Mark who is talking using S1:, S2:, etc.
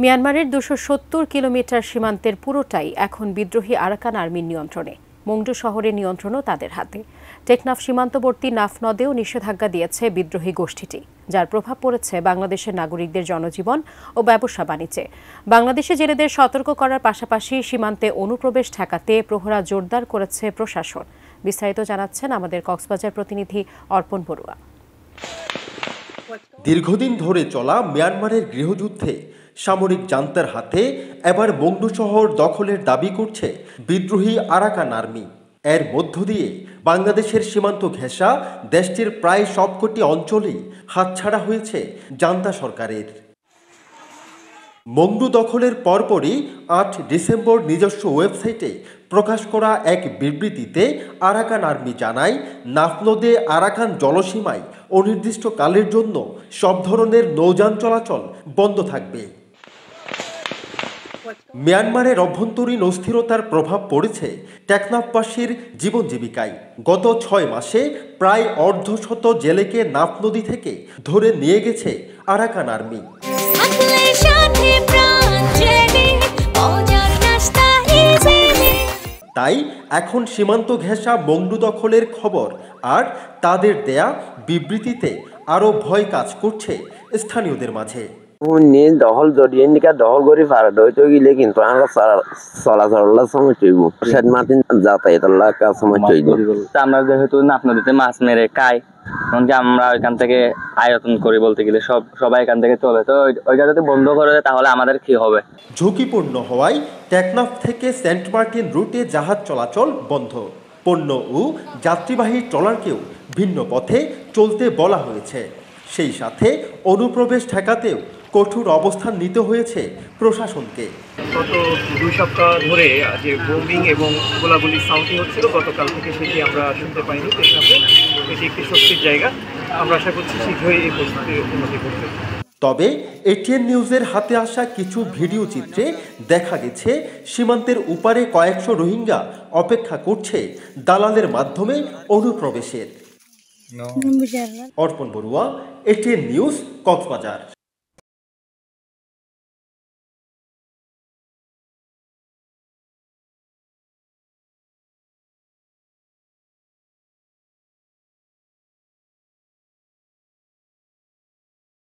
S1: মিয়ানমারের ২৭০ কিলোমিটার সীমান্তের পুরোটাই এখন বিদ্রোহী আরাকান আর্মির নিয়ন্ত্রণে। মংডু শহরের নিয়ন্ত্রণও তাদের হাতে। টেকনাফ সীমান্তবর্তী নাফ নদেও নিষেধাজ্ঞা দিয়েছে বিদ্রোহী গোষ্ঠীটি, যার প্রভাব পড়েছে বাংলাদেশের নাগরিকদের জনজীবন ও ব্যবসা বাণিজ্যে। বাংলাদেশে জেলেদের সতর্ক করার পাশাপাশি সীমান্তে অনুপ্রবেশ ঠেকাতে প্রহরা জোরদার করেছে প্রশাসন। বিস্তারিত জানাচ্ছেন আমাদের কক্সবাজার প্রতিনিধি অর্পণ বড়ুয়া।
S2: দীর্ঘদিন ধরে চলা মিয়ানমারের গৃহযুদ্ধে সামরিক জান্তার হাতে এবার মংডু শহর দখলের দাবি করছে বিদ্রোহী আরাকান আর্মি। এর মধ্য দিয়ে বাংলাদেশের সীমান্ত ঘেঁষা দেশটির প্রায় সবকটি অঞ্চলেই হাতছাড়া হয়েছে জান্তা সরকারের। মংডু দখলের পরপরই ৮ ডিসেম্বর নিজস্ব ওয়েবসাইটে প্রকাশ করা এক বিবৃতিতে আরাকান আর্মি জানায়, নাফ নদে আরাকান জলসীমায় অনির্দিষ্টকালের জন্য সব ধরনের নৌযান চলাচল বন্ধ থাকবে। মিয়ানমারের অভ্যন্তরীণ অস্থিরতার প্রভাব পড়েছে টেকনাফবাসীর জীবন জীবিকায়। গত ৬ মাসে প্রায় অর্ধশত জেলেকে নাফ নদী থেকে ধরে নিয়ে গেছে আরাকান আর্মি। তাই এখন সীমান্ত ঘেঁষা মংডু দখলের খবর আর তাদের দেয়া বিবৃতিতে আরও ভয় কাজ করছে স্থানীয়দের মাঝে।
S3: দখল যদি দখল করে পারত হইতে গেলে কিন্তু আমরা চলাচলের সময় চইব, শেড মার্টিন যাতায়াতের সময় চইব।
S4: আমরা যেহেতু নাফ নদীতে মাছ মেরে খাই, এমনকি আমরা ওইখান থেকে আয়তন করি বলতে গেলে সবাই এখান থেকে চলে, তো ওইটা যদি বন্ধ করে দেয় তাহলে আমাদের কি হবে?
S2: ঝুঁকিপূর্ণ হওয়ায় টেকনাফ থেকে সেন্ট মার্টিন রুটে জাহাজ চলাচল বন্ধ। পণ্য ও যাত্রীবাহী ট্রলারকেও ভিন্ন পথে চলতে বলা হয়েছে। সেই সাথে অনুপ্রবেশ ঠেকাতেও কঠোর অবস্থান নিতে হয়েছে প্রশাসনকে।
S5: গত ২ সপ্তাহ ধরে যে বোমিং এবং গোলাগুলির সাউন্ডই হচ্ছিল, গতকাল থেকে সেটি আমরা শুনতে পাইনি। এটি একটি স্বস্তির জায়গা। আমরা আশা করছি শীঘ্রই এই পরিস্থিতির উন্নতি করবে।
S2: তবে এটিএন নিউজের হাতে আসা কিছু ভিডিও চিত্রে দেখা গেছে সীমান্তের উপারে কয়েকশো রোহিঙ্গা অপেক্ষা করছে দালালের মাধ্যমে অনুপ্রবেশের। অর্পণ বড়ুয়া, এটিএন নিউজ, কক্সবাজার।